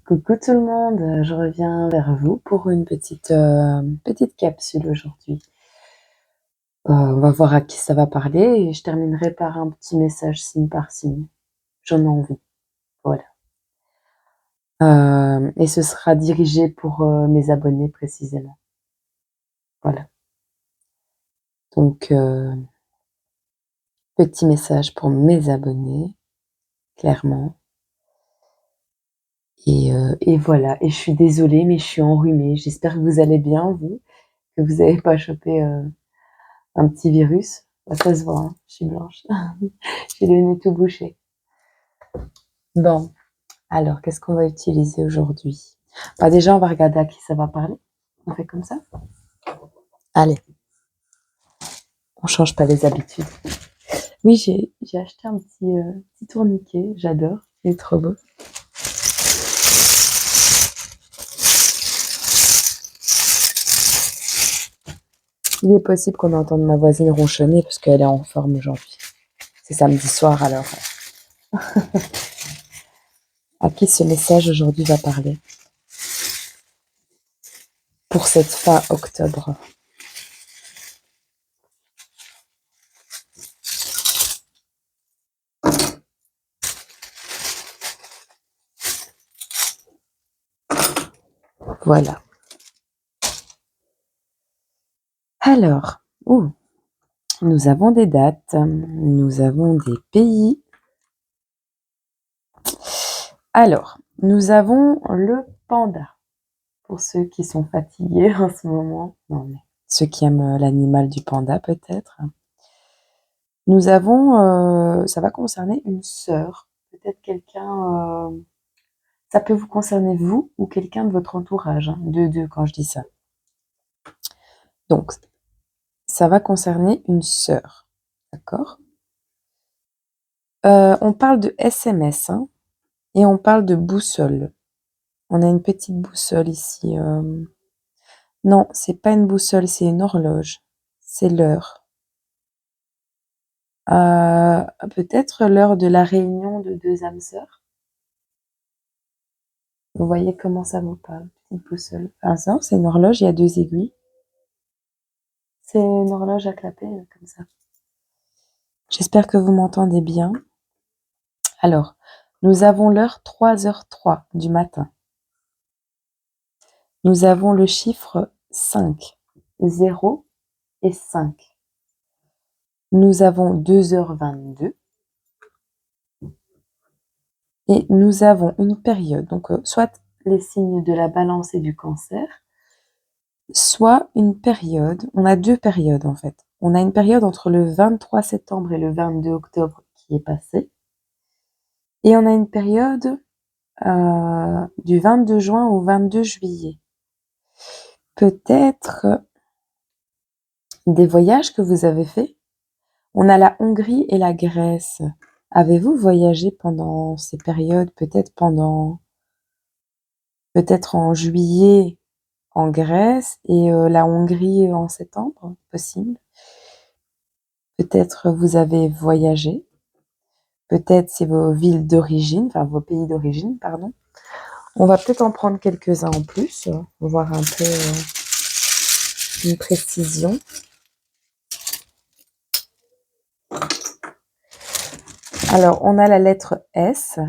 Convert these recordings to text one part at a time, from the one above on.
Coucou tout le monde, je reviens vers vous pour une petite capsule aujourd'hui. On va voir à qui ça va parler et je terminerai par un petit message signe par signe. J'en ai envie, voilà. Et ce sera dirigé pour mes abonnés précisément. Voilà. Donc, petit message pour mes abonnés, clairement. Et voilà. Et je suis désolée, mais je suis enrhumée. J'espère que vous allez bien, vous, que vous n'avez pas chopé un petit virus. Bah, ça se voit, hein, je suis blanche. J'ai le nez tout bouché. Bon, alors, qu'est-ce qu'on va utiliser aujourd'hui? Bah, déjà, on va regarder à qui ça va parler. On fait comme ça? Allez, on change pas les habitudes. Oui, j'ai acheté un petit tourniquet. J'adore. Il est trop beau. Il est possible qu'on entende ma voisine ronchonner parce qu'elle est en forme aujourd'hui. C'est samedi soir, alors. À qui ce message aujourd'hui va parler? Pour cette fin octobre. Voilà. Alors, nous avons des dates, nous avons des pays. Alors, nous avons le panda. Pour ceux qui sont fatigués en ce moment. Non, mais ceux qui aiment l'animal du panda, peut-être. Nous avons, ça va concerner une sœur. Peut-être quelqu'un, ça peut vous concerner vous ou quelqu'un de votre entourage. Hein, deux quand je dis ça. Donc, ça va concerner une sœur. D'accord? On parle de SMS, hein, et on parle de boussole. On a une petite boussole ici. Non, c'est pas une boussole, c'est une horloge. C'est l'heure. Peut-être l'heure de la réunion de deux âmes sœurs. Vous voyez comment ça vous parle, petite boussole. Enfin, non, c'est une horloge, il y a deux aiguilles. C'est une horloge à clapper, comme ça. J'espère que vous m'entendez bien. Alors, nous avons l'heure 3h03 du matin. Nous avons le chiffre 5, 0 et 5. Nous avons 2h22. Et nous avons une période, donc soit les signes de la balance et du cancer, soit une période, on a deux périodes en fait. On a une période entre le 23 septembre et le 22 octobre qui est passée. Et on a une période du 22 juin au 22 juillet. Peut-être des voyages que vous avez faits. On a la Hongrie et la Grèce. Avez-vous voyagé pendant ces périodes, peut-être en juillet en Grèce et la Hongrie en septembre, possible. Peut-être vous avez voyagé. Peut-être c'est vos villes d'origine, enfin vos pays d'origine, pardon. On va peut-être en prendre quelques-uns en plus, pour voir un peu une précision. Alors, on a la lettre S.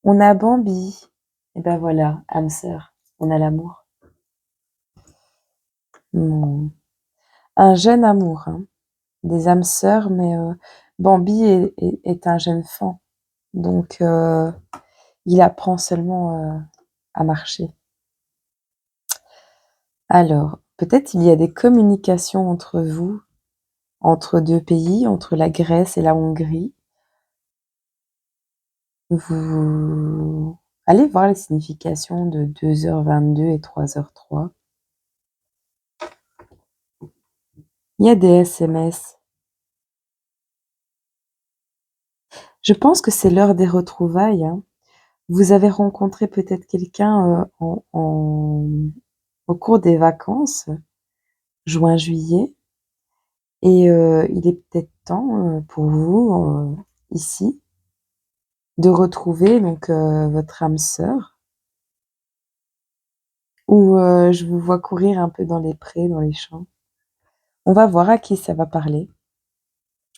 On a Bambi. Et ben voilà, âme sœur, on a l'amour. Un jeune amour, hein. Des âmes sœurs, mais Bambi est un jeune fan. Donc, il apprend seulement à marcher. Alors, peut-être il y a des communications entre vous, entre deux pays, entre la Grèce et la Hongrie. Vous allez voir les significations de 2h22 et 3h03. Il y a des SMS. Je pense que c'est l'heure des retrouvailles, hein. Vous avez rencontré peut-être quelqu'un au cours des vacances, juin-juillet, et il est peut-être temps pour vous, ici, de retrouver donc votre âme sœur. Ou je vous vois courir un peu dans les prés, dans les champs. On va voir à qui ça va parler.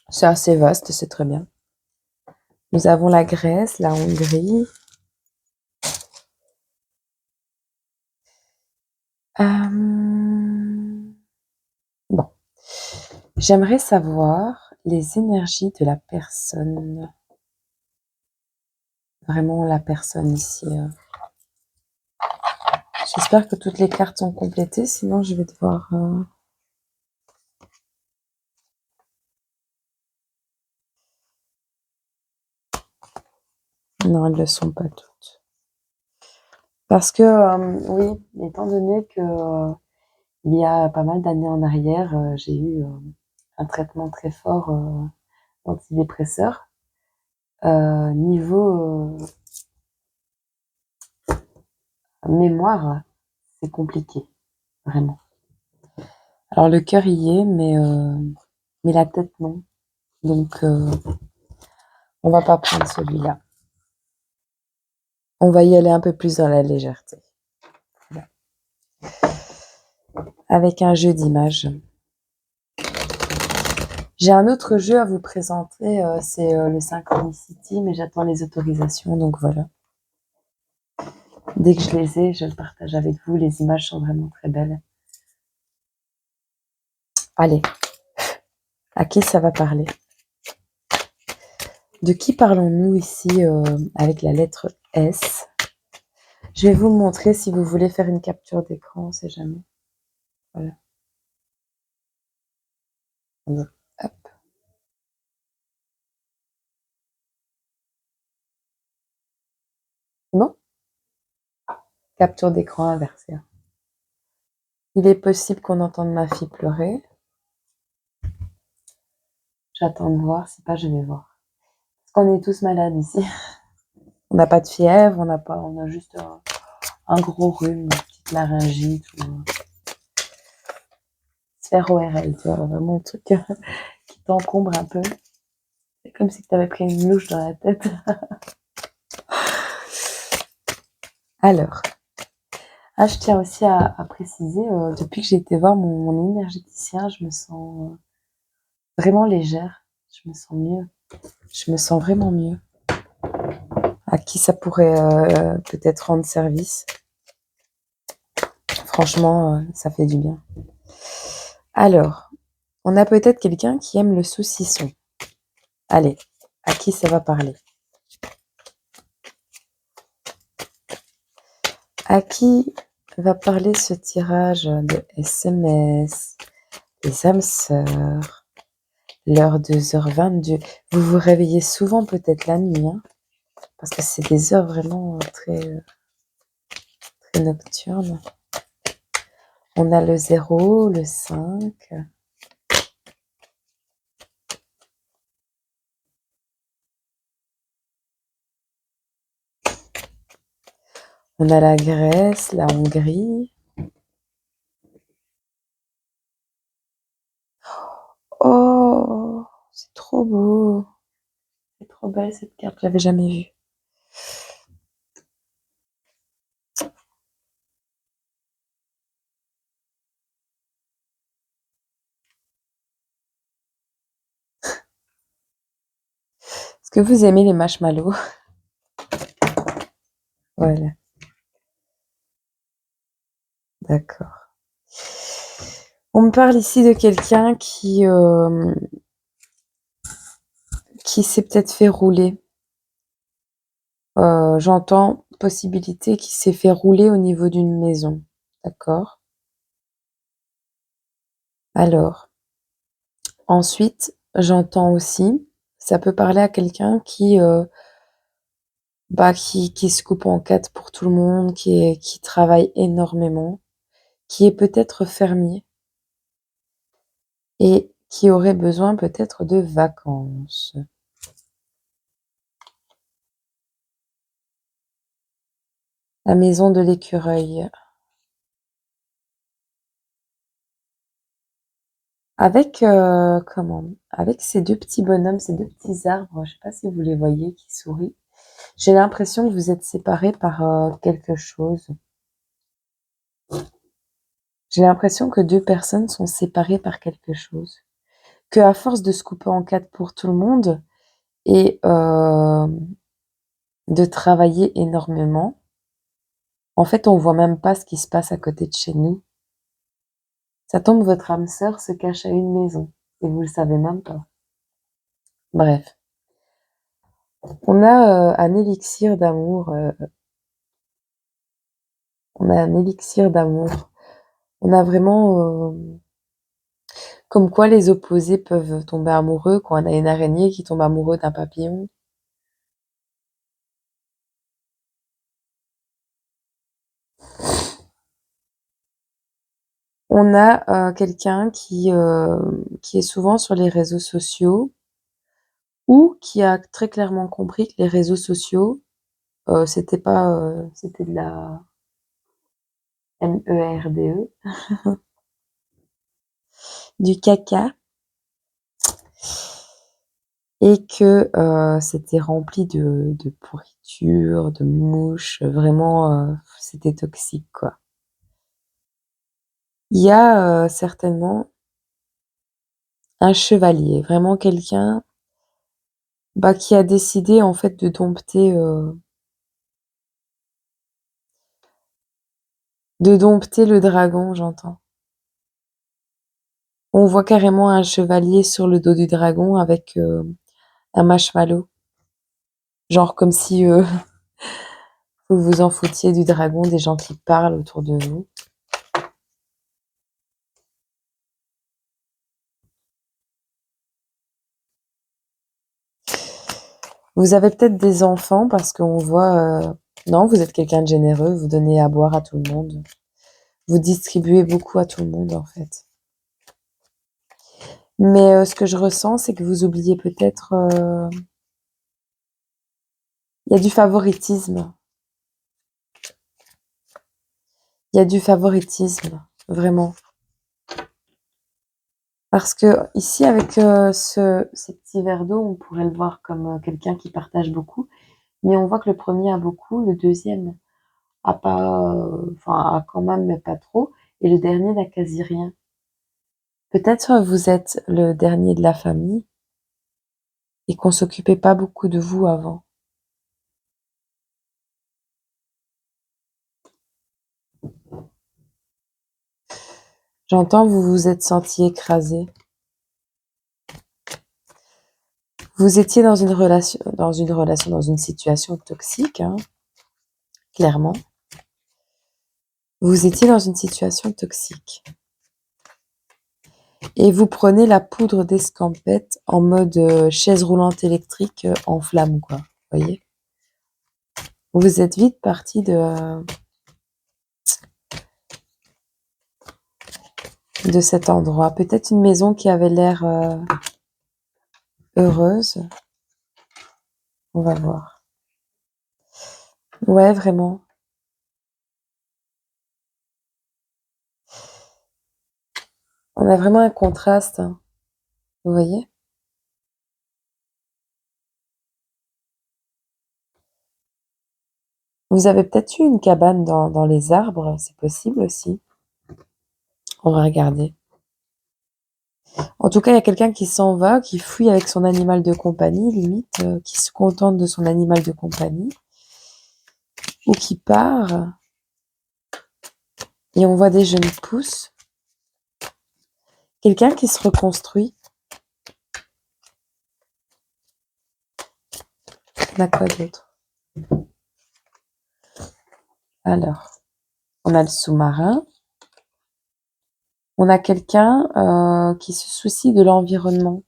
C'est assez vaste, c'est très bien. Nous avons la Grèce, la Hongrie. Bon. J'aimerais savoir les énergies de la personne. Vraiment la personne ici. J'espère que toutes les cartes sont complétées, sinon je vais devoir... Non, elles ne le sont pas toutes. Parce que, oui, étant donné que il y a pas mal d'années en arrière, j'ai eu un traitement très fort d'antidépresseurs. Niveau mémoire, c'est compliqué, vraiment. Alors le cœur y est, mais la tête non. Donc on va pas prendre celui-là. On va y aller un peu plus dans la légèreté. Voilà. Avec un jeu d'images. J'ai un autre jeu à vous présenter, c'est le Synchronicity, mais j'attends les autorisations, donc voilà. Dès que je les ai, je le partage avec vous. Les images sont vraiment très belles. Allez, à qui ça va parler? De qui parlons-nous ici avec la lettre S? Je vais vous le montrer si vous voulez faire une capture d'écran, on sait jamais. Voilà. Hop. Bon, capture d'écran inversée. Il est possible qu'on entende ma fille pleurer. J'attends de voir, si pas je vais voir. Parce qu'on est tous malades ici. On n'a pas de fièvre, on a juste un gros rhume, une petite laryngite ou sphère ORL, tu vois, vraiment un truc qui t'encombre un peu. C'est comme si tu avais pris une louche dans la tête. Alors, je tiens aussi à préciser, depuis que j'ai été voir mon énergéticien, je me sens vraiment légère. Je me sens mieux. Je me sens vraiment mieux. À qui ça pourrait peut-être rendre service? Franchement, ça fait du bien. Alors, on a peut-être quelqu'un qui aime le saucisson. Allez, à qui ça va parler? À qui va parler ce tirage de SMS, les âmes sœurs, l'heure 2h22? Vous vous réveillez souvent peut-être la nuit, hein, parce que c'est des heures vraiment très, très nocturnes. On a le 0, le 5. On a la Grèce, la Hongrie. Oh, c'est trop beau. C'est trop belle cette carte, je l'avais jamais vue. Est-ce que vous aimez les marshmallows? Voilà, d'accord. On me parle ici de quelqu'un qui s'est peut-être fait rouler. J'entends possibilité qui s'est fait rouler au niveau d'une maison. D'accord. Alors, ensuite, j'entends aussi, ça peut parler à quelqu'un qui se coupe en quatre pour tout le monde, qui travaille énormément, qui est peut-être fermier et qui aurait besoin peut-être de vacances. La maison de l'écureuil. Avec, comment? Avec ces deux petits bonhommes, ces deux petits arbres, je sais pas si vous les voyez, qui sourient. J'ai l'impression que vous êtes séparés par quelque chose. J'ai l'impression que deux personnes sont séparées par quelque chose. Que à force de se couper en quatre pour tout le monde et de travailler énormément, en fait, on voit même pas ce qui se passe à côté de chez nous. Ça tombe, votre âme sœur se cache à une maison et vous le savez même pas. Bref, on a un élixir d'amour. On a un élixir d'amour. On a vraiment comme quoi les opposés peuvent tomber amoureux quand on a une araignée qui tombe amoureux d'un papillon. On a quelqu'un qui est souvent sur les réseaux sociaux ou qui a très clairement compris que les réseaux sociaux, c'était pas, c'était de la MERDE, du caca et que c'était rempli de pourriture, de mouches, vraiment, c'était toxique, quoi. Il y a certainement un chevalier, vraiment quelqu'un bah, qui a décidé en fait de dompter le dragon, j'entends. On voit carrément un chevalier sur le dos du dragon avec un marshmallow. Genre comme si vous vous en foutiez du dragon, des gens qui parlent autour de vous. Vous avez peut-être des enfants parce qu'on voit... Non, vous êtes quelqu'un de généreux, vous donnez à boire à tout le monde. Vous distribuez beaucoup à tout le monde en fait. Mais ce que je ressens, c'est que vous oubliez peut-être... Il y a du favoritisme. Il y a du favoritisme, vraiment. Parce que ici, avec ces petits verres d'eau, on pourrait le voir comme quelqu'un qui partage beaucoup. Mais on voit que le premier a beaucoup, le deuxième a pas, enfin, a quand même, mais pas trop. Et le dernier n'a quasi rien. Peut-être vous êtes le dernier de la famille et qu'on s'occupait pas beaucoup de vous avant. J'entends, vous vous êtes senti écrasé. Vous étiez dans une situation toxique, hein, clairement. Vous étiez dans une situation toxique. Et vous prenez la poudre d'escampette en mode chaise roulante électrique en flamme, quoi. Vous voyez? Vous êtes vite parti de cet endroit. Peut-être une maison qui avait l'air heureuse. On va voir. Ouais, vraiment. On a vraiment un contraste, hein. Vous voyez? Vous avez peut-être eu une cabane dans les arbres, c'est possible aussi. On va regarder. En tout cas, il y a quelqu'un qui s'en va, qui fuit avec son animal de compagnie, limite, qui se contente de son animal de compagnie, ou qui part, et on voit des jeunes pousses. Quelqu'un qui se reconstruit. On a quoi d'autre? Alors, on a le sous-marin. On a quelqu'un qui se soucie de l'environnement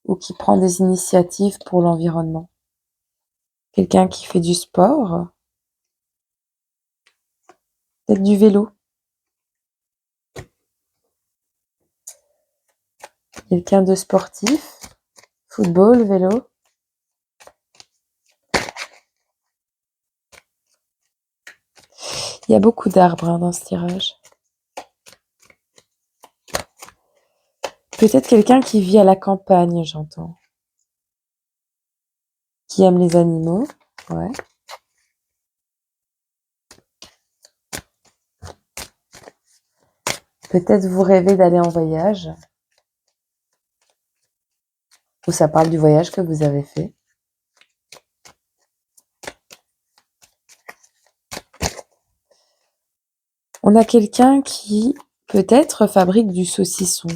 ou qui prend des initiatives pour l'environnement. Quelqu'un qui fait du sport, peut-être du vélo. Quelqu'un de sportif, football, vélo. Il y a beaucoup d'arbres hein, dans ce tirage. Peut-être quelqu'un qui vit à la campagne, j'entends. Qui aime les animaux, Ouais. Peut-être vous rêvez d'aller en voyage, ou ça parle du voyage que vous avez fait. On a quelqu'un qui, peut-être, fabrique du saucisson.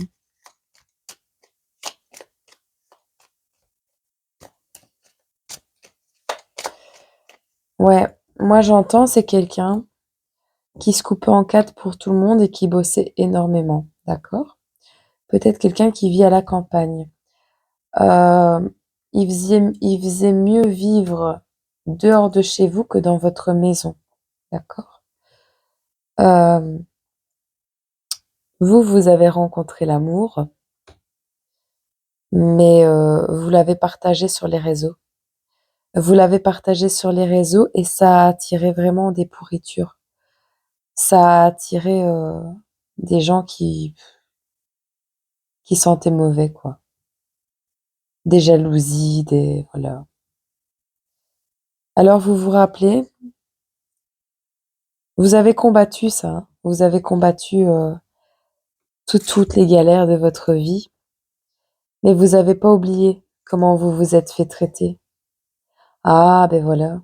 Ouais, moi j'entends, c'est quelqu'un qui se coupait en quatre pour tout le monde et qui bossait énormément, d'accord? Peut-être quelqu'un qui vit à la campagne. Euh, il faisait mieux vivre dehors de chez vous que dans votre maison, d'accord? Euh, vous avez rencontré l'amour, mais vous l'avez partagé sur les réseaux. Vous l'avez partagé sur les réseaux et ça a attiré vraiment des pourritures. Ça a attiré des gens qui sentaient mauvais, quoi. Des jalousies, voilà. Alors vous vous rappelez, vous avez combattu ça, hein. Vous avez combattu toutes les galères de votre vie, mais vous avez pas oublié comment vous vous êtes fait traiter. Ah, ben voilà.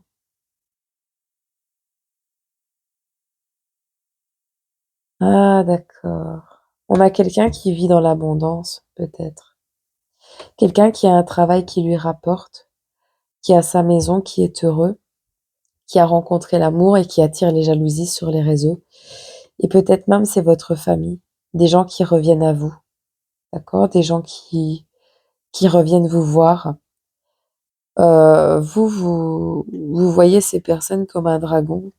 Ah, d'accord. On a quelqu'un qui vit dans l'abondance, peut-être. Quelqu'un qui a un travail qui lui rapporte, qui a sa maison, qui est heureux, qui a rencontré l'amour et qui attire les jalousies sur les réseaux. Et peut-être même c'est votre famille, des gens qui reviennent à vous, d'accord? Des gens qui reviennent vous voir. Vous voyez ces personnes comme un dragon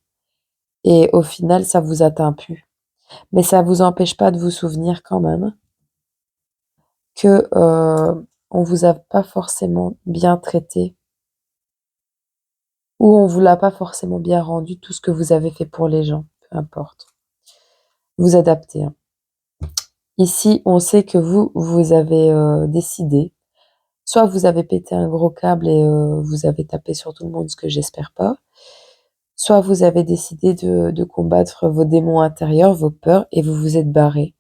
et au final, ça vous atteint plus. Mais ça vous empêche pas de vous souvenir quand même que on vous a pas forcément bien traité ou on vous l'a pas forcément bien rendu tout ce que vous avez fait pour les gens, peu importe. Vous adaptez, hein. Ici, on sait que vous avez décidé, soit vous avez pété un gros câble et vous avez tapé sur tout le monde, ce que j'espère pas, soit vous avez décidé de combattre vos démons intérieurs, vos peurs, et vous vous êtes barré.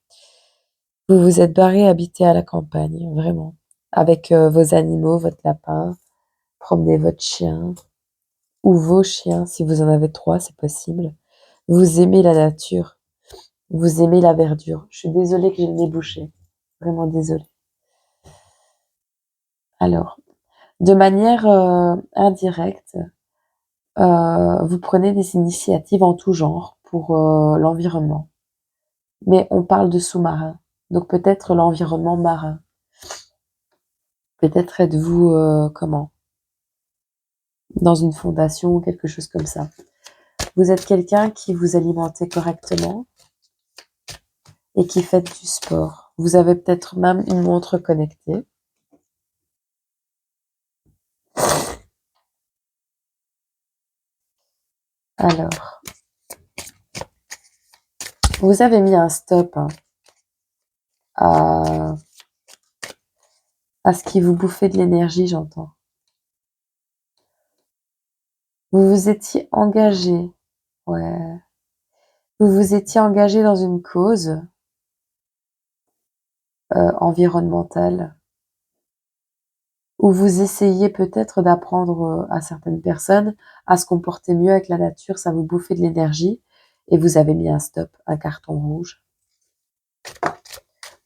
Vous vous êtes barré habiter à la campagne, vraiment, avec vos animaux, votre lapin, promener votre chien, ou vos chiens, si vous en avez 3, c'est possible. Vous aimez la nature, vous aimez la verdure. Je suis désolée que j'ai le nez bouché, vraiment désolée. Alors, de manière indirecte, vous prenez des initiatives en tout genre pour l'environnement. Mais on parle de sous-marin, donc peut-être l'environnement marin. Peut-être êtes-vous, comment? Dans une fondation ou quelque chose comme ça. Vous êtes quelqu'un qui vous alimentez correctement et qui fait du sport. Vous avez peut-être même une montre connectée. Alors, vous avez mis un stop, hein, à ce qui vous bouffait de l'énergie, j'entends. Vous vous étiez engagé, ouais. Vous vous étiez engagé dans une cause environnementale où vous essayez peut-être d'apprendre à certaines personnes à se comporter mieux avec la nature, ça vous bouffait de l'énergie et vous avez mis un stop, un carton rouge.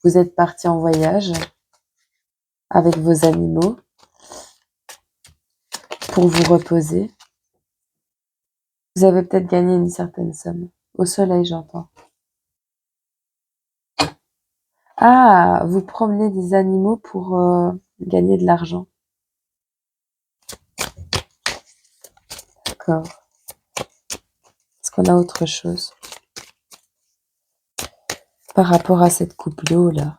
Vous êtes parti en voyage avec vos animaux pour vous reposer. Vous avez peut-être gagné une certaine somme. Au soleil, j'entends. Ah, vous promenez des animaux pour gagner de l'argent. D'accord. Est-ce qu'on a autre chose par rapport à cette coupe d'eau là?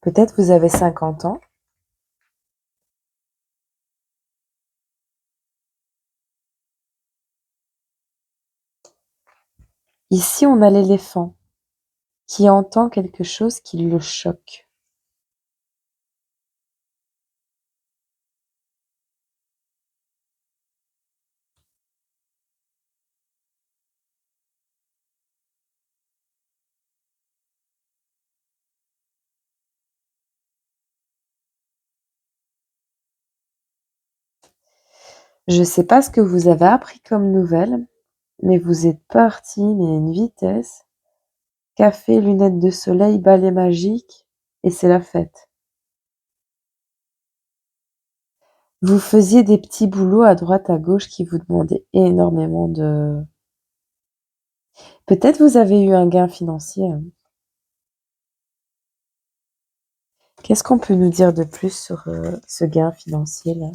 Peut-être vous avez 50 ans Ici, on a l'éléphant qui entend quelque chose qui le choque. Je sais pas ce que vous avez appris comme nouvelle, mais vous êtes parti, mais à une vitesse. Café, lunettes de soleil, balai magique, et c'est la fête. Vous faisiez des petits boulots à droite à gauche qui vous demandaient énormément de... Peut-être vous avez eu un gain financier. Qu'est-ce qu'on peut nous dire de plus sur ce gain financier-là?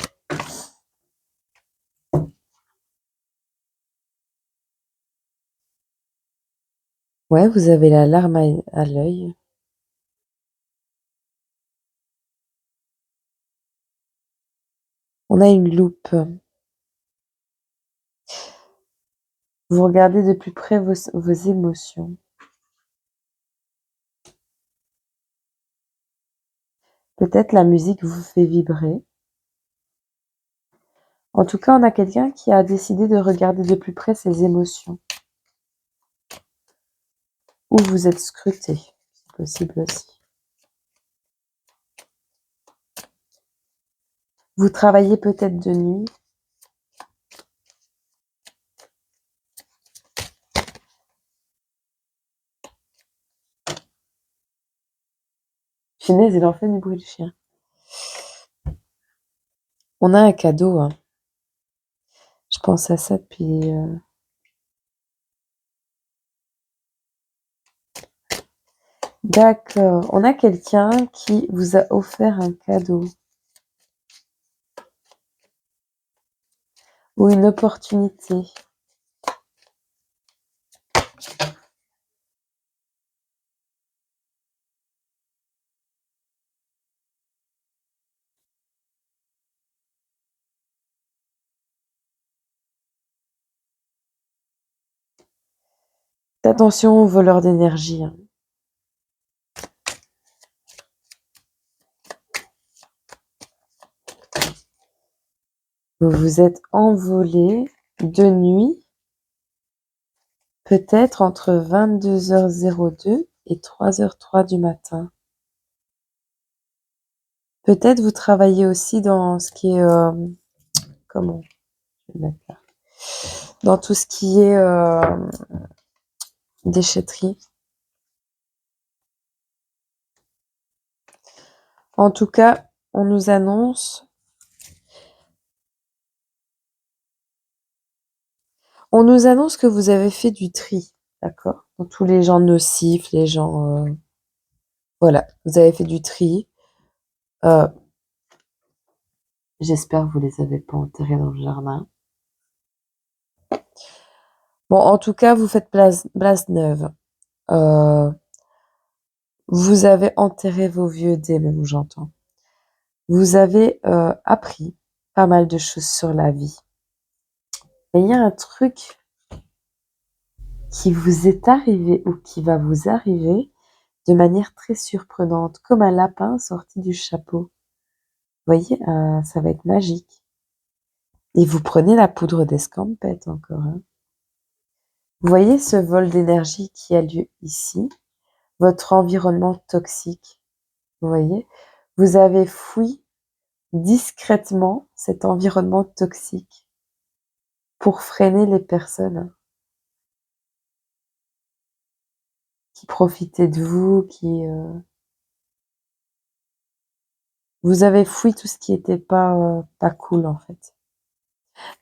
Ouais, vous avez la larme à l'œil. On a une loupe. Vous regardez de plus près vos émotions. Peut-être la musique vous fait vibrer. En tout cas, on a quelqu'un qui a décidé de regarder de plus près ses émotions. Ou vous êtes scruté, c'est possible aussi. Vous travaillez peut-être de nuit. Finesse, il en fait du bruit de chien. On a un cadeau, hein. Je pense à ça depuis... D'accord. On a quelqu'un qui vous a offert un cadeau. Ou une opportunité. Attention aux voleurs d'énergie, hein. Vous vous êtes envolé de nuit, peut-être entre 22h02 et 3h03 du matin. Peut-être vous travaillez aussi dans ce qui est... comment je vais mettre là, dans tout ce qui est déchetterie. En tout cas, on nous annonce que vous avez fait du tri, d'accord? Dans tous les gens nocifs, les gens... voilà, vous avez fait du tri. Euh, J'espère que vous les avez pas enterrés dans le jardin. Bon, en tout cas, vous faites place neuve. Euh, Vous avez enterré vos vieux dés, même j'entends. Vous avez appris pas mal de choses sur la vie. Et il y a un truc qui vous est arrivé ou qui va vous arriver de manière très surprenante, comme un lapin sorti du chapeau. Vous voyez, ça va être magique. Et vous prenez la poudre d'escampette encore, hein. Vous voyez ce vol d'énergie qui a lieu ici, votre environnement toxique. Vous voyez, vous avez fui discrètement cet environnement toxique pour freiner les personnes qui profitaient de vous, vous avez fui tout ce qui était pas cool en fait.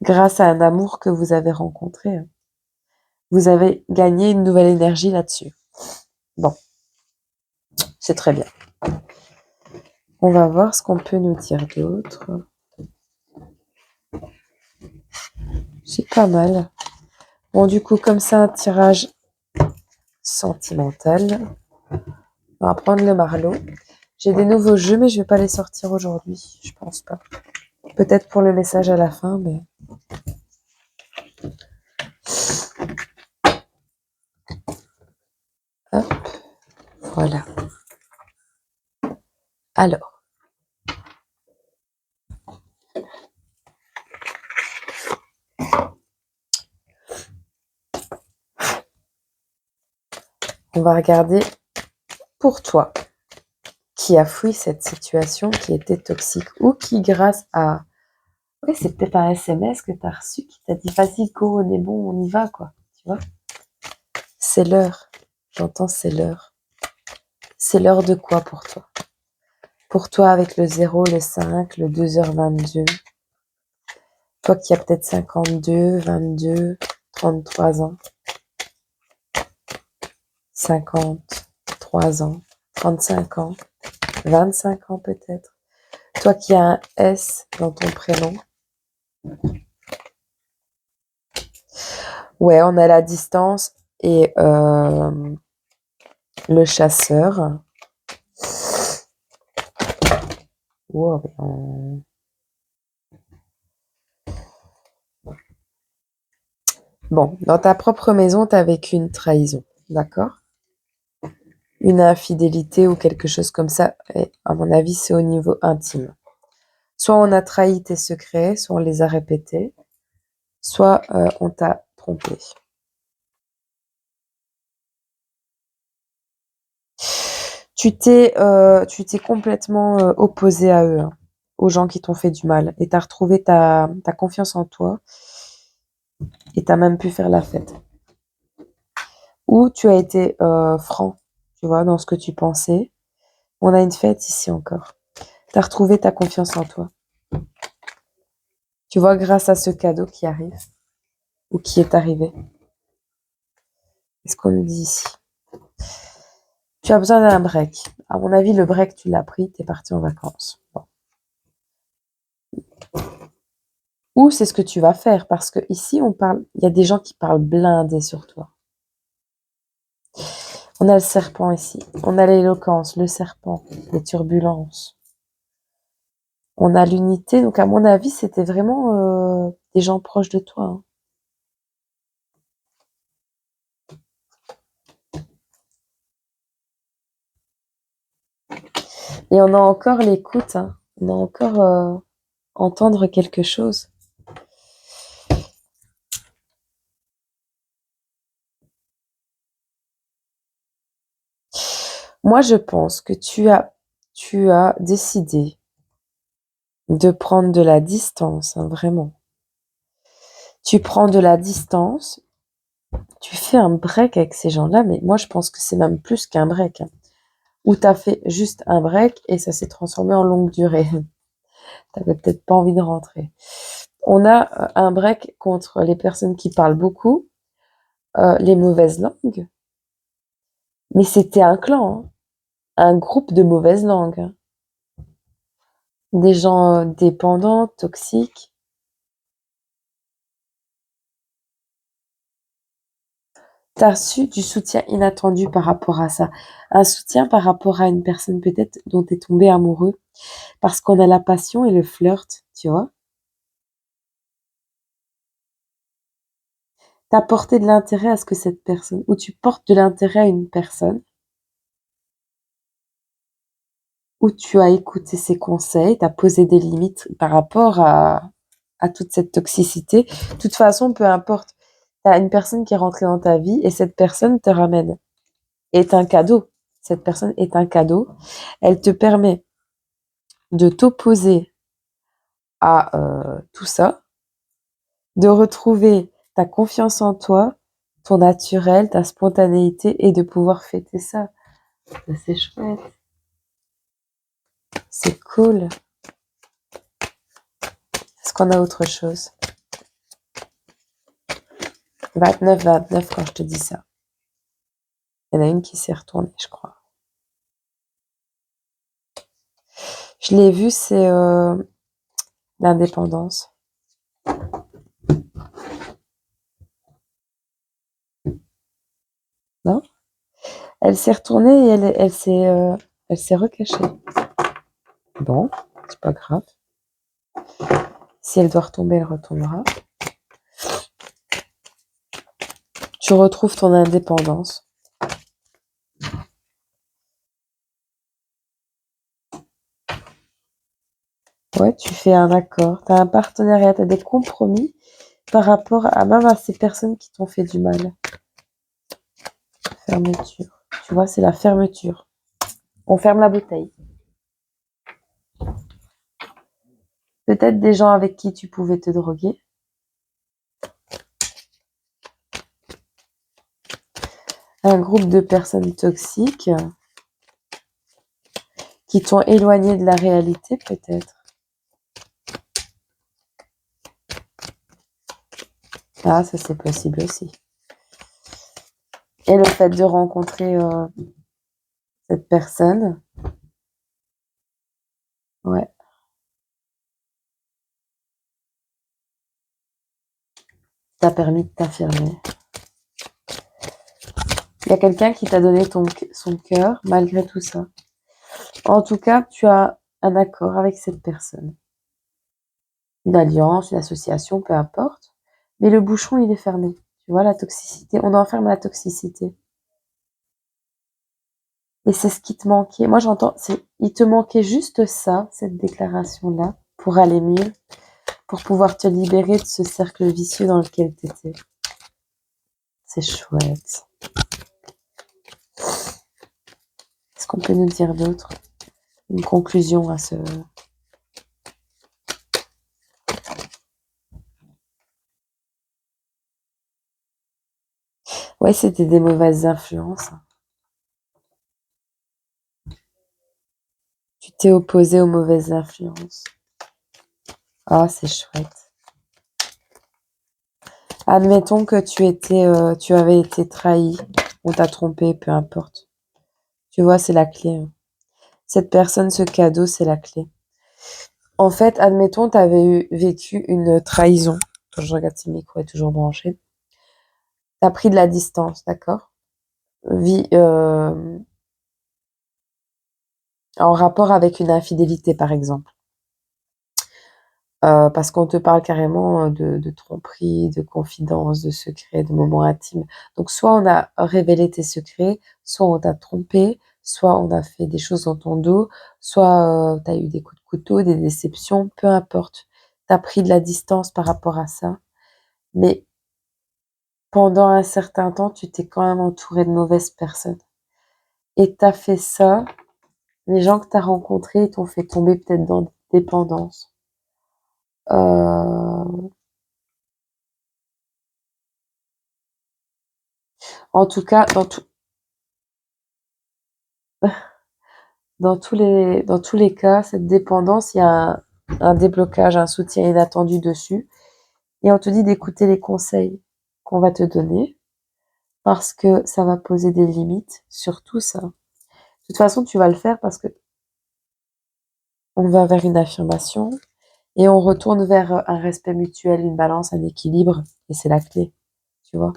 Grâce à un amour que vous avez rencontré, hein. Vous avez gagné une nouvelle énergie là-dessus. Bon, c'est très bien. On va voir ce qu'on peut nous dire d'autre. C'est pas mal. Bon, du coup, comme c'est un tirage sentimental, on va prendre le Marlot. J'ai des nouveaux jeux, mais je vais pas les sortir aujourd'hui. Je pense pas. Peut-être pour le message à la fin, mais... Hop, voilà. Alors, on va regarder pour toi qui a fui cette situation qui était toxique ou qui, grâce à... Oui, c'est peut-être un SMS que tu as reçu qui t'a dit vas-y, go, on est bon, on y va, quoi. Tu vois? C'est l'heure. J'entends c'est l'heure. C'est l'heure de quoi pour toi? Pour toi, avec le 0, le 5, le 2h22. Toi qui as peut-être 52, 22, 33 ans, 53 ans, 35 ans, 25 ans peut-être. Toi qui as un S dans ton prénom. Ouais, on a la distance et le chasseur. Wow, Bon, dans ta propre maison, tu as vécu une trahison, d'accord? Une infidélité ou quelque chose comme ça. Et à mon avis, c'est au niveau intime. Soit on a trahi tes secrets, soit on les a répétés, soit on t'a trompé. Tu t'es complètement opposé à eux, hein, aux gens qui t'ont fait du mal. Et tu as retrouvé ta confiance en toi et tu as même pu faire la fête. Ou tu as été franc, tu vois, dans ce que tu pensais. On a une fête ici encore. Tu as retrouvé ta confiance en toi. Tu vois, grâce à ce cadeau qui arrive ou qui est arrivé. Qu'est-ce qu'on nous dit ici? Tu as besoin d'un break. À mon avis, le break, tu l'as pris, tu es parti en vacances. Bon. Ou c'est ce que tu vas faire, parce que ici, on parle, il y a des gens qui parlent blindés sur toi. On a le serpent ici. On a l'éloquence, le serpent, les turbulences. On a l'unité. Donc, à mon avis, c'était vraiment des gens proches de toi, hein. Et on a encore l'écoute, hein. On a encore entendre quelque chose. Moi, je pense que tu as décidé de prendre de la distance, hein, vraiment. Tu prends de la distance, tu fais un break avec ces gens-là, mais moi, je pense que c'est même plus qu'un break, hein. Ou tu as fait juste un break et ça s'est transformé en longue durée. T'avais peut-être pas envie de rentrer. On a un break contre les personnes qui parlent beaucoup, les mauvaises langues, mais c'était un clan, hein, un groupe de mauvaises langues, hein. Des gens dépendants, toxiques. Tu as reçu du soutien inattendu par rapport à ça. Un soutien par rapport à une personne peut-être dont tu es tombé amoureux. Parce qu'on a la passion et le flirt, tu vois. Tu as porté de l'intérêt à ce que cette personne, ou tu portes de l'intérêt à une personne, où tu as écouté ses conseils, tu as posé des limites par rapport à toute cette toxicité. De toute façon, peu importe, tu as une personne qui est rentrée dans ta vie et cette personne te ramène. Est un cadeau. Cette personne est un cadeau. Elle te permet de t'opposer à tout ça, de retrouver ta confiance en toi, ton naturel, ta spontanéité et de pouvoir fêter ça. Ça, c'est chouette. C'est cool. Est-ce qu'on a autre chose? 29-29 quand je te dis ça. Il y en a une qui s'est retournée, je crois. Je l'ai vu, c'est l'indépendance. Non? Elle s'est retournée et elle s'est recachée. Bon, c'est pas grave. Si elle doit retomber, elle retombera. Tu retrouves ton indépendance. Ouais, tu fais un accord, tu as un partenariat, tu as des compromis par rapport à même à ces personnes qui t'ont fait du mal. Fermeture. Tu vois, c'est la fermeture. On ferme la bouteille. Peut-être des gens avec qui tu pouvais te droguer. Un groupe de personnes toxiques qui t'ont éloigné de la réalité, peut-être. Ah, ça c'est possible aussi. Et le fait de rencontrer cette personne, ouais, t'a permis de t'affirmer. Il y a quelqu'un qui t'a donné son cœur malgré tout ça. En tout cas, tu as un accord avec cette personne. Une alliance, une association, peu importe. Mais le bouchon, il est fermé. Tu vois, la toxicité, on enferme la toxicité. Et c'est ce qui te manquait. Moi, j'entends, il te manquait juste ça, cette déclaration-là, pour aller mieux, pour pouvoir te libérer de ce cercle vicieux dans lequel tu étais. C'est chouette. Qu'est-ce qu'on peut nous dire d'autre? Une conclusion à ce... Ouais, c'était des mauvaises influences. Tu t'es opposé aux mauvaises influences. Ah, c'est chouette. Admettons que tu avais été trahi, on t'a trompé, peu importe. Tu vois, c'est la clé. Cette personne, ce cadeau, c'est la clé. En fait, admettons, tu avais vécu une trahison. Quand je regarde si le micro est toujours branché. Tu as pris de la distance, d'accord? Vie, en rapport avec une infidélité, par exemple. Parce qu'on te parle carrément de tromperie, de confidence, de secrets, de moments intimes. Donc, soit on a révélé tes secrets, soit on t'a trompé, soit on a fait des choses dans ton dos, soit tu as eu des coups de couteau, des déceptions, peu importe. Tu as pris de la distance par rapport à ça. Mais pendant un certain temps, tu t'es quand même entouré de mauvaises personnes. Et tu as fait ça, les gens que tu as rencontrés t'ont fait tomber peut-être dans des dépendances. En tout cas, dans tous les cas, cette dépendance, il y a un déblocage, un soutien inattendu dessus. Et on te dit d'écouter les conseils qu'on va te donner parce que ça va poser des limites sur tout ça. De toute façon, tu vas le faire parce que on va vers une affirmation et on retourne vers un respect mutuel, une balance, un équilibre. Et c'est la clé, tu vois.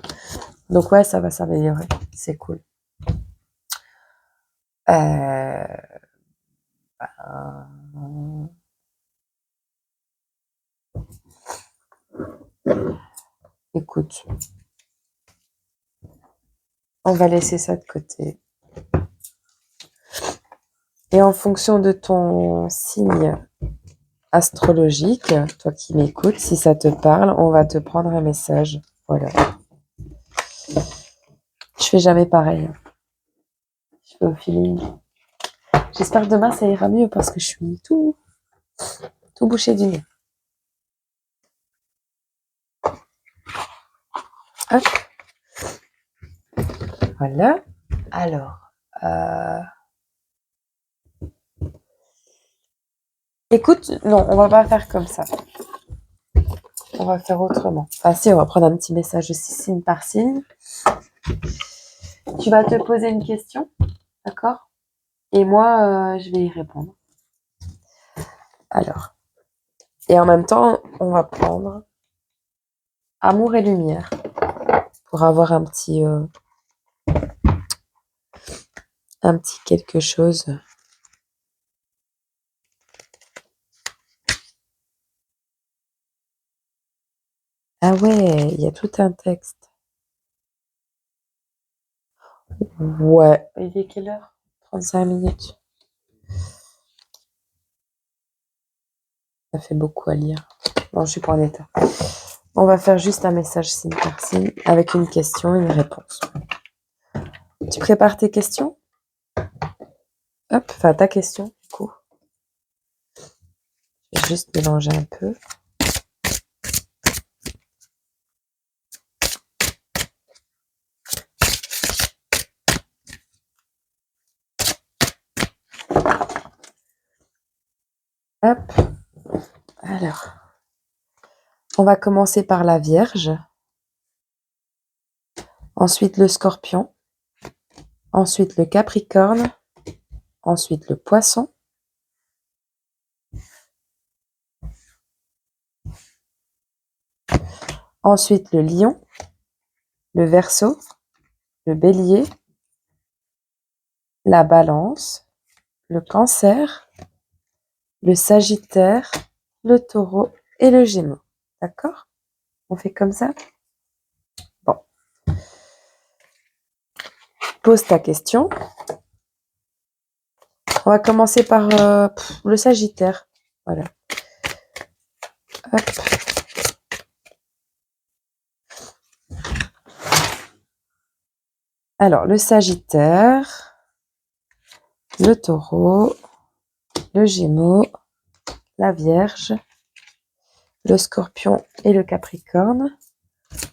Donc ouais, ça va s'améliorer. C'est cool. Euh, écoute, on va laisser ça de côté. Et en fonction de ton signe astrologique, toi qui m'écoutes, si ça te parle, on va te prendre un message. Voilà. Je fais jamais pareil. Je fais au feeling. J'espère que demain ça ira mieux parce que je suis tout bouché du nez. Hop. Voilà. Alors, écoute, non, on va pas faire comme ça. On va faire autrement. Enfin, si, on va prendre un petit message de signe par signe. Tu vas te poser une question, d'accord? Et moi, je vais y répondre. Alors, et en même temps, on va prendre amour et lumière pour avoir un petit quelque chose. Ah ouais, il y a tout un texte. Ouais. Il est quelle heure? 35 minutes. Ça fait beaucoup à lire. Non, je suis pas en état. On va faire juste un message signe par signe avec une question et une réponse. Tu prépares tes questions? Hop, enfin ta question, du coup. Je vais juste mélanger un peu. Hop. Alors, on va commencer par la Vierge. Ensuite le Scorpion. Ensuite le Capricorne. Ensuite le Poisson. Ensuite le Lion. Le Verseau. Le Bélier. La Balance. Le Cancer. Le Sagittaire. Le Taureau et le Gémeaux. D'accord? On fait comme ça? Bon. Pose ta question. On va commencer par le Sagittaire. Voilà. Hop. Alors, le Sagittaire, le Taureau, le Gémeaux, la Vierge, le Scorpion et le Capricorne.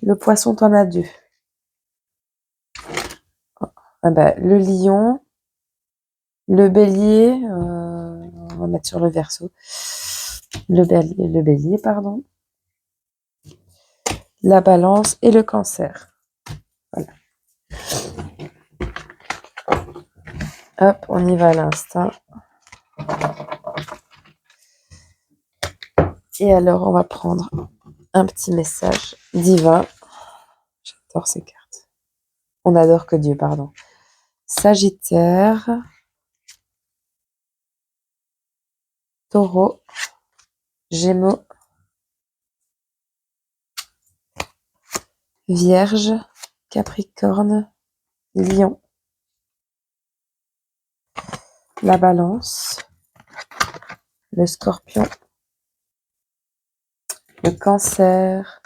Le Poisson, t'en as deux. Ah bah, le Lion, le Bélier, on va mettre sur le Verseau. Le Bélier, pardon. La Balance et le Cancer. Voilà. Hop, on y va à l'instant. Et alors, on va prendre un petit message divin. J'adore ces cartes. On adore que Dieu, pardon. Sagittaire, Taureau, Gémeaux, Vierge, Capricorne, Lion, la Balance, le Scorpion, le Cancer,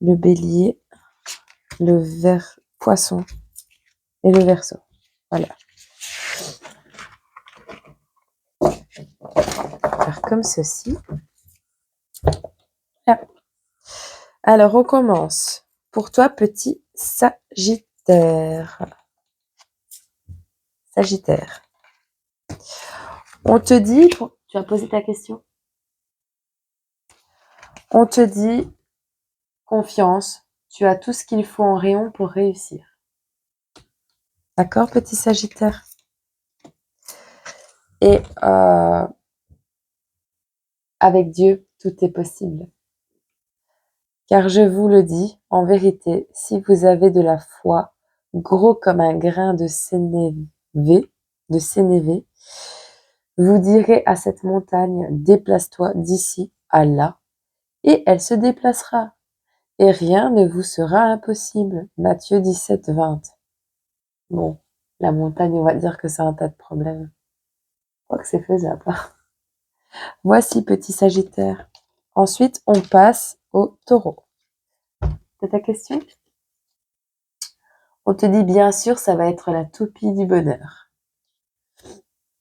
le Bélier, le Poisson et le Verseau. Voilà. On va faire comme ceci. Là. Alors, on commence. Pour toi, petit Sagittaire. Sagittaire. On te dit... Tu as posé ta question? On te dit, confiance, tu as tout ce qu'il faut en rayon pour réussir. D'accord, petit Sagittaire? Et avec Dieu, tout est possible. Car je vous le dis, en vérité, si vous avez de la foi, gros comme un grain de sénévé, vous direz à cette montagne, déplace-toi d'ici à là, et elle se déplacera. Et rien ne vous sera impossible. Matthieu 17, 20. Bon, la montagne, on va dire que c'est un tas de problèmes. Je crois que c'est faisable. Voici, petit Sagittaire. Ensuite, on passe au Taureau. C'est ta question? On te dit bien sûr, ça va être la toupie du bonheur.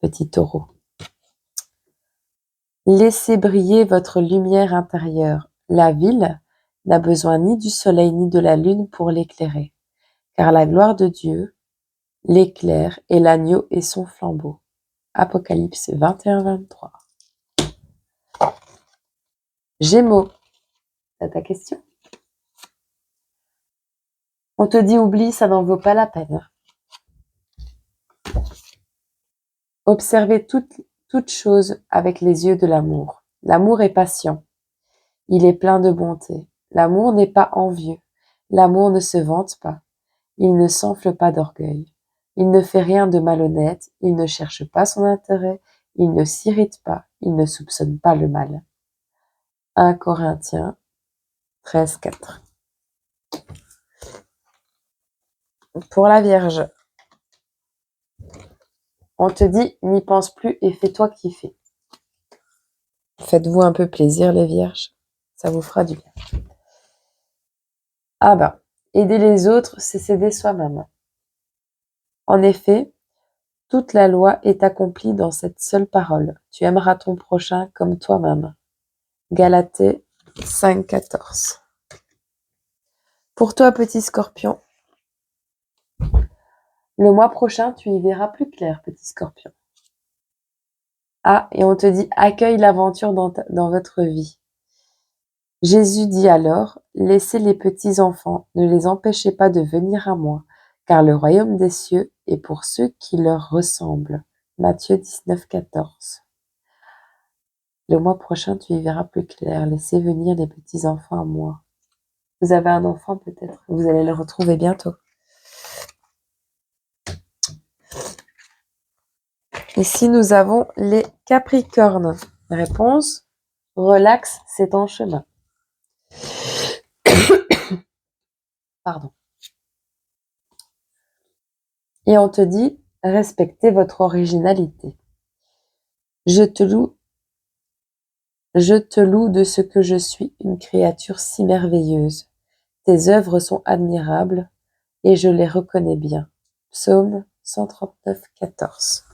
Petit Taureau. Laissez briller votre lumière intérieure. La ville n'a besoin ni du soleil ni de la lune pour l'éclairer, car la gloire de Dieu l'éclaire et l'agneau est son flambeau. Apocalypse 21-23. Gémeaux. C'est ta question? On te dit oublie, ça n'en vaut pas la peine. Observez toute chose avec les yeux de l'amour. L'amour est patient. Il est plein de bonté. L'amour n'est pas envieux. L'amour ne se vante pas. Il ne s'enfle pas d'orgueil. Il ne fait rien de malhonnête. Il ne cherche pas son intérêt. Il ne s'irrite pas. Il ne soupçonne pas le mal. 1 Corinthiens 13-4. Pour la Vierge, on te dit n'y pense plus et fais-toi kiffer. faites-vous un peu plaisir, les vierges. Ça vous fera du bien. Ah ben, aider les autres, c'est s'aider soi-même. En effet, toute la loi est accomplie dans cette seule parole. Tu aimeras ton prochain comme toi-même. Galatée 5,14. Pour toi, petit scorpion, le mois prochain, tu y verras plus clair, petit scorpion. Ah, et on te dit, accueille l'aventure dans votre vie. Jésus dit alors, laissez les petits enfants, ne les empêchez pas de venir à moi, car le royaume des cieux est pour ceux qui leur ressemblent. Matthieu 19,14. Le mois prochain, tu y verras plus clair, laissez venir les petits enfants à moi. Vous avez un enfant peut-être, vous allez le retrouver bientôt. Ici, nous avons les Capricornes. Réponse, relax, c'est en chemin. Pardon. Et on te dit, respectez votre originalité. Je te loue de ce que je suis une créature si merveilleuse. Tes œuvres sont admirables et je les reconnais bien. Psaume 139, 14.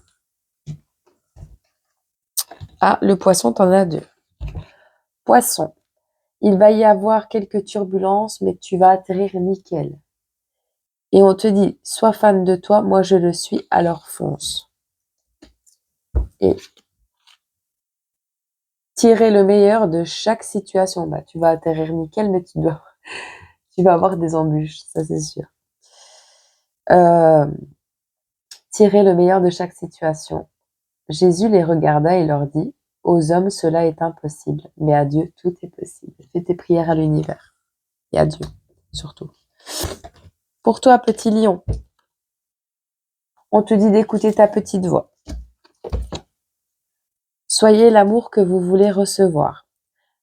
Ah, le poisson, t'en as deux. Poisson, il va y avoir quelques turbulences, mais tu vas atterrir nickel. Et on te dit, sois fan de toi, moi je le suis, alors fonce. Et tirer le meilleur de chaque situation. Bah, tu vas atterrir nickel, mais tu vas avoir des embûches, ça c'est sûr. Tirer le meilleur de chaque situation. Jésus les regarda et leur dit, aux hommes cela est impossible, mais à Dieu tout est possible. Fais tes prières à l'univers. Et à Dieu, surtout. Pour toi, petit lion, on te dit d'écouter ta petite voix. Soyez l'amour que vous voulez recevoir.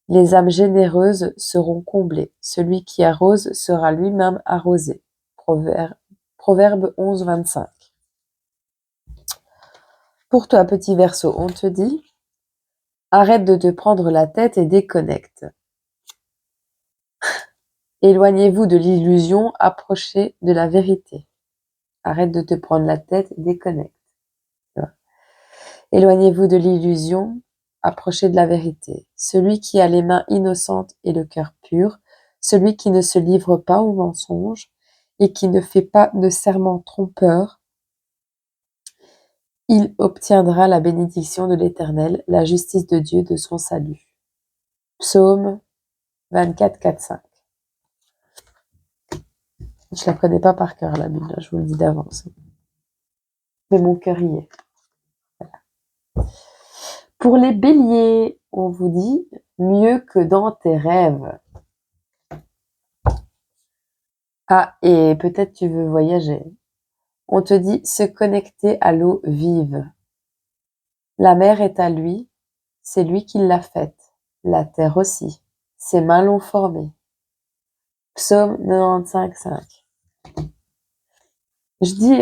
Les âmes généreuses seront comblées. Celui qui arrose sera lui-même arrosé. Proverbe 11, 25. Pour toi, petit Verseau, on te dit arrête de te prendre la tête et déconnecte. Éloignez-vous de l'illusion, approchez de la vérité. Arrête de te prendre la tête et déconnecte. Éloignez-vous de l'illusion, approchez de la vérité. Celui qui a les mains innocentes et le cœur pur, celui qui ne se livre pas aux mensonges et qui ne fait pas de serment trompeur, il obtiendra la bénédiction de l'Éternel, la justice de Dieu de son salut. Psaume 24, 4, 5. Je la connais pas par cœur, la Bible, je vous le dis d'avance. Mais mon cœur y est. Voilà. Pour les béliers, on vous dit mieux que dans tes rêves. Ah, et peut-être tu veux voyager. On te dit se connecter à l'eau vive. La mer est à lui, c'est lui qui l'a faite. La terre aussi, ses mains l'ont formée. Psaume 95, 5. Je dis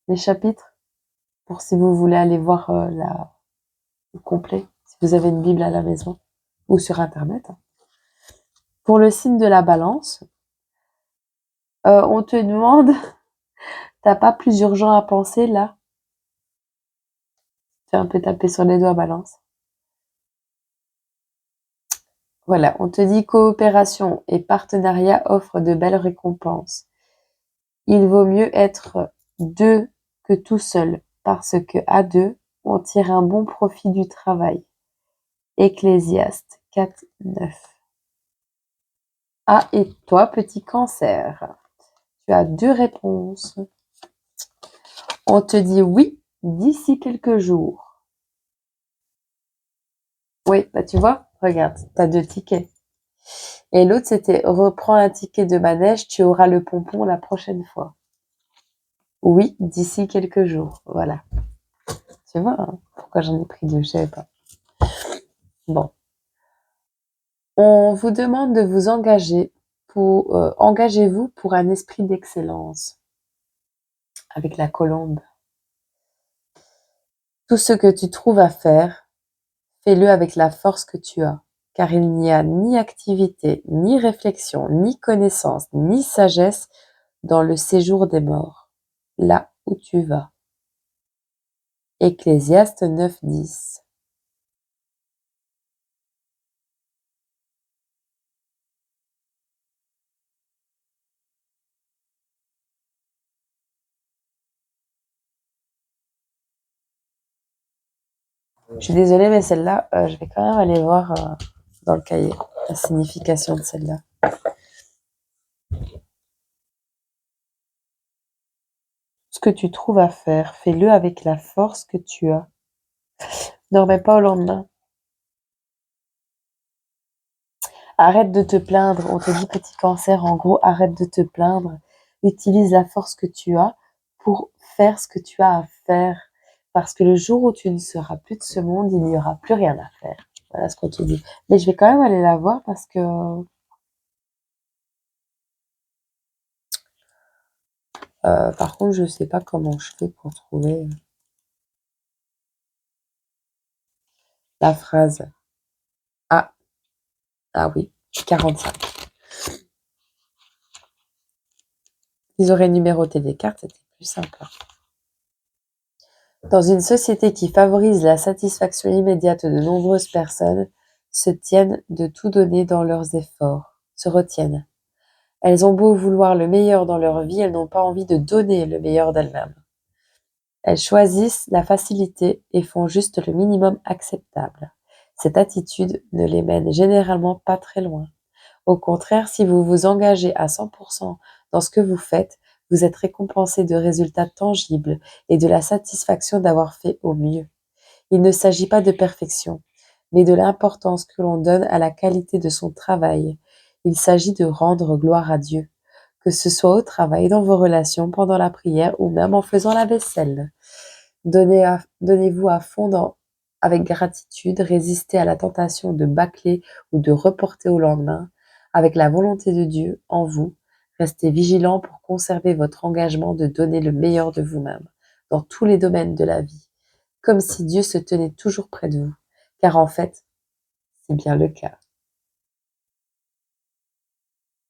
les chapitres pour si vous voulez aller voir le complet, si vous avez une Bible à la maison ou sur Internet. Pour le signe de la balance, on te demande, t'as pas plus urgent à penser là? Fais un peu taper sur les doigts, balance. Voilà, on te dit coopération et partenariat offrent de belles récompenses. Il vaut mieux être deux que tout seul, parce que à deux, on tire un bon profit du travail. Ecclésiaste 4, 9. Ah, et toi, petit cancer, tu as deux réponses. On te dit oui d'ici quelques jours. Oui, bah tu vois, regarde, tu as deux tickets. Et l'autre, c'était reprends un ticket de manège, tu auras le pompon la prochaine fois. Oui, d'ici quelques jours, voilà. Tu vois, hein, pourquoi j'en ai pris deux, je savais pas. Bon. On vous demande de vous engager engagez-vous pour un esprit d'excellence avec la colombe. Tout ce que tu trouves à faire, Fais-le avec la force que tu as, car il n'y a ni activité, ni réflexion, ni connaissance, ni sagesse dans le séjour des morts, là où tu vas. Ecclésiaste 9:10. Je suis désolée, mais celle-là, je vais quand même aller voir dans le cahier la signification de celle-là. Ce que tu trouves à faire, fais-le avec la force que tu as. Ne remets pas au lendemain. Arrête de te plaindre. On te dit petit cancer, en gros, arrête de te plaindre. Utilise la force que tu as pour faire ce que tu as à faire. Parce que le jour où tu ne seras plus de ce monde, il n'y aura plus rien à faire. Voilà ce qu'on te dit. Mais je vais quand même aller la voir parce que par contre, je sais pas comment je fais pour trouver la phrase. Ah, ah oui, 45. Ils auraient numéroté des cartes, c'était plus simple. Dans une société qui favorise la satisfaction immédiate de nombreuses personnes se tiennent de tout donner dans leurs efforts, se retiennent. Elles ont beau vouloir le meilleur dans leur vie, elles n'ont pas envie de donner le meilleur d'elles-mêmes. Elles choisissent la facilité et font juste le minimum acceptable. Cette attitude ne les mène généralement pas très loin. Au contraire, si vous vous engagez à 100% dans ce que vous faites, vous êtes récompensé de résultats tangibles et de la satisfaction d'avoir fait au mieux. Il ne s'agit pas de perfection, mais de l'importance que l'on donne à la qualité de son travail. Il s'agit de rendre gloire à Dieu, que ce soit au travail, dans vos relations, pendant la prière ou même en faisant la vaisselle. Donnez-vous à fond avec gratitude, résistez à la tentation de bâcler ou de reporter au lendemain. Avec la volonté de Dieu en vous, restez vigilant pour conserver votre engagement de donner le meilleur de vous-même dans tous les domaines de la vie, comme si Dieu se tenait toujours près de vous, car en fait, c'est bien le cas.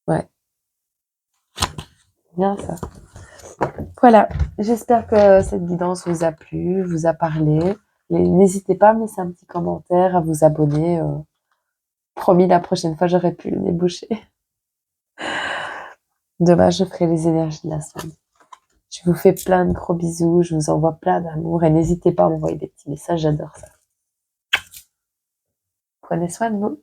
Ouais, bien ça. Voilà, j'espère que cette guidance vous a plu, vous a parlé. N'hésitez pas à me laisser un petit commentaire, à vous abonner. Promis, la prochaine fois, j'aurai plus le nez bouché. Demain, je ferai les énergies de la semaine. Je vous fais plein de gros bisous, je vous envoie plein d'amour et n'hésitez pas à m'envoyer des petits messages, j'adore ça. Prenez soin de vous.